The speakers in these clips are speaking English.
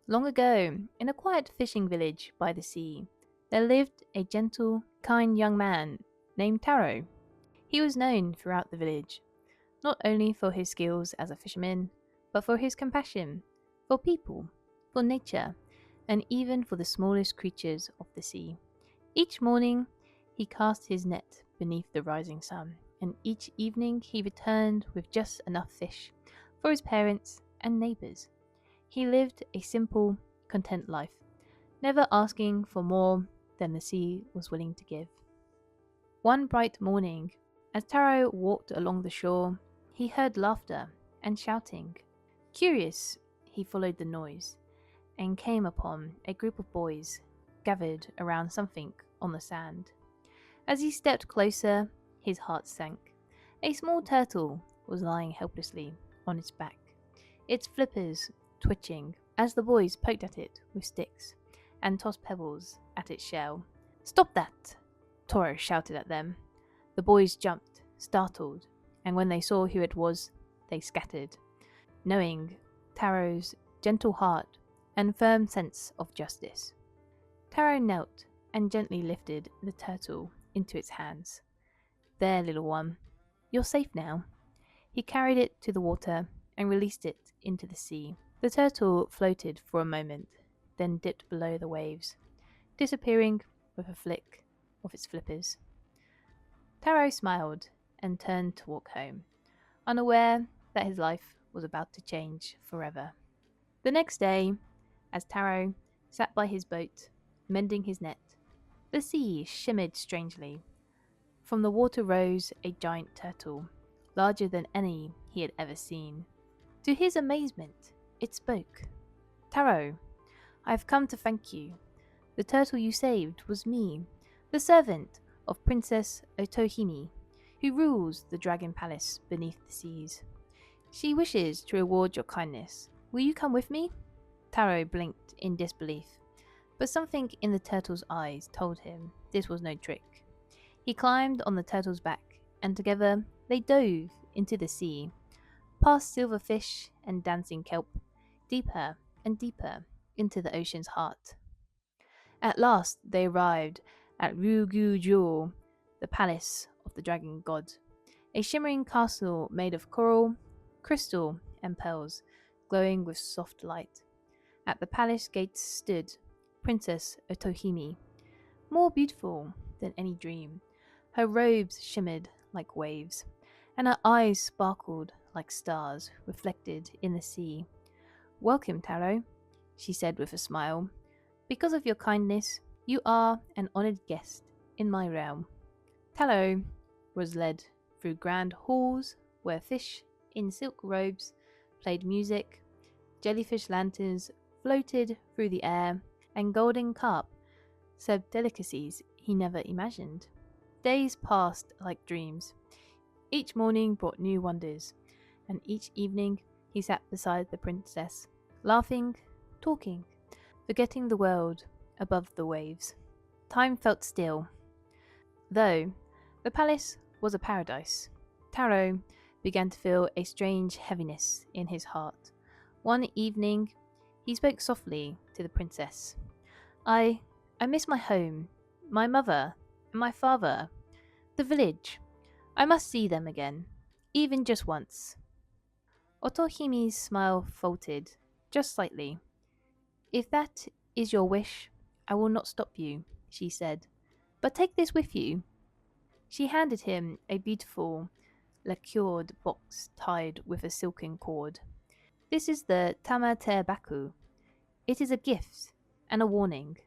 Long ago, in a quiet fishing village by the sea, there lived a gentle, kind young man named Taro. He was known throughout the village, not only for his skills as a fisherman, but for his compassion for people, for nature, and even for the smallest creatures of the sea. Each morning, he cast his net beneath the rising sun, and each evening he returned with just enough fish for his parents and neighbors. He lived a simple, content life, never asking for more than the sea was willing to give. One bright morning, as Taro walked along the shore, he heard laughter and shouting. Curious, he followed the noise and came upon a group of boys gathered around something on the sand. As he stepped closer, his heart sank. A small turtle was lying helplessly on its back, its flippers twitching as the boys poked at it with sticks and tossed pebbles at its shell. "Stop that!" Toro shouted at them. The boys jumped, startled, and when they saw who it was, they scattered, knowing Taro's gentle heart and firm sense of justice. Taro knelt and gently lifted the turtle into its hands. "There, little one, you're safe now." He carried it to the water and released it into the sea. The turtle floated for a moment, then dipped below the waves, disappearing with a flick of its flippers. Taro smiled and turned to walk home, unaware that his life was about to change forever. The next day, as Taro sat by his boat, mending his net, the sea shimmered strangely. From the water rose a giant turtle, larger than any he had ever seen. To his amazement, it spoke. "Taro, I have come to thank you. The turtle you saved was me, the servant of Princess Otohime, who rules the dragon palace beneath the seas. She wishes to reward your kindness. Will you come with me?" Taro blinked in disbelief, but something in the turtle's eyes told him this was no trick. He climbed on the turtle's back, and together they dove into the sea, past silverfish and dancing kelp, deeper and deeper into the ocean's heart. At last they arrived at Ryugu-jo, the palace of the dragon god, a shimmering castle made of coral, crystal, and pearls, glowing with soft light. At the palace gates stood Princess Otohime, more beautiful than any dream. Her robes shimmered like waves, and her eyes sparkled like stars reflected in the sea. "Welcome, Taro," she said with a smile. "Because of your kindness, you are an honored guest in my realm." Taro was led through grand halls where fish in silk robes played music, jellyfish lanterns floated through the air, and golden carp served delicacies he never imagined. Days passed like dreams. Each morning brought new wonders, and each evening he sat beside the princess, laughing, talking, forgetting the world above the waves. Time felt still, though the palace was a paradise. Taro began to feel a strange heaviness in his heart. One evening, he spoke softly to the princess. I miss my home, my mother, and my father, the village. I must see them again, even just once." Otohime's smile faltered, just slightly. "If that is your wish, I will not stop you," she said. "But take this with you." She handed him a beautiful, lacquered box tied with a silken cord. "This is the Tama Te Baku. It is a gift and a warning.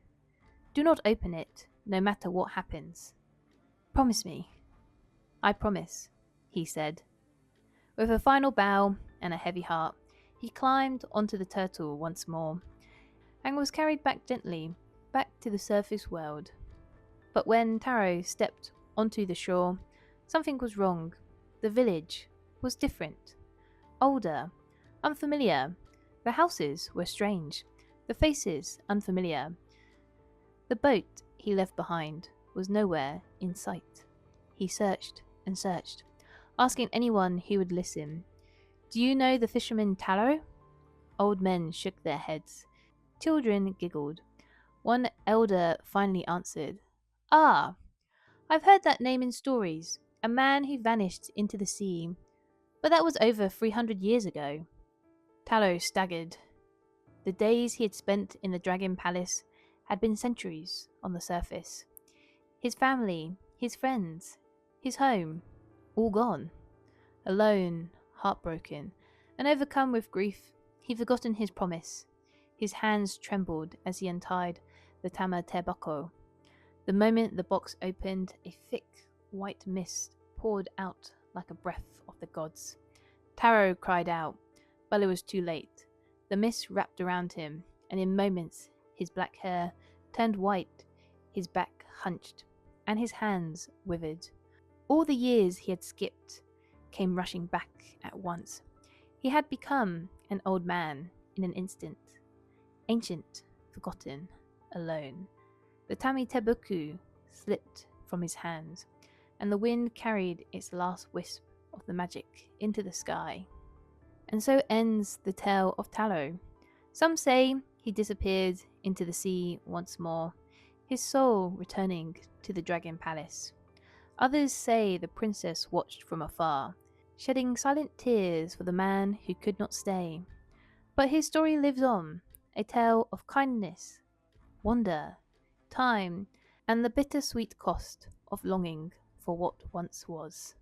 Do not open it, no matter what happens. Promise me." "I promise," he said. With a final bow and a heavy heart, he climbed onto the turtle once more, and was carried back gently, back to the surface world. But when Taro stepped onto the shore, something was wrong. The village was different. Older, unfamiliar. The houses were strange, the faces unfamiliar. The boat he left behind was nowhere in sight. He searched and searched, asking anyone who would listen. "Do you know the fisherman Taro?" Old men shook their heads. Children giggled. One elder finally answered, "Ah, I've heard that name in stories. A man who vanished into the sea. But that was over 300 years ago." Taro staggered. The days he had spent in the Dragon Palace had been centuries on the surface. His family, his friends, his home, all gone. Alone, heartbroken, and overcome with grief, he'd forgotten his promise. His hands trembled as he untied the tama tebako. The moment the box opened, a thick, white mist poured out like a breath of the gods. Taro cried out, but it was too late. The mist wrapped around him, and in moments his black hair turned white, his back hunched, and his hands withered. All the years he had skipped came rushing back at once. He had become an old man in an instant, ancient, forgotten, alone. The tamitebuku slipped from his hands, and the wind carried its last wisp of the magic into the sky. And so ends the tale of Taro. Some say he disappeared into the sea once more, his soul returning to the Dragon Palace. Others say the princess watched from afar, shedding silent tears for the man who could not stay. But his story lives on, a tale of kindness, wonder, time, and the bittersweet cost of longing for what once was.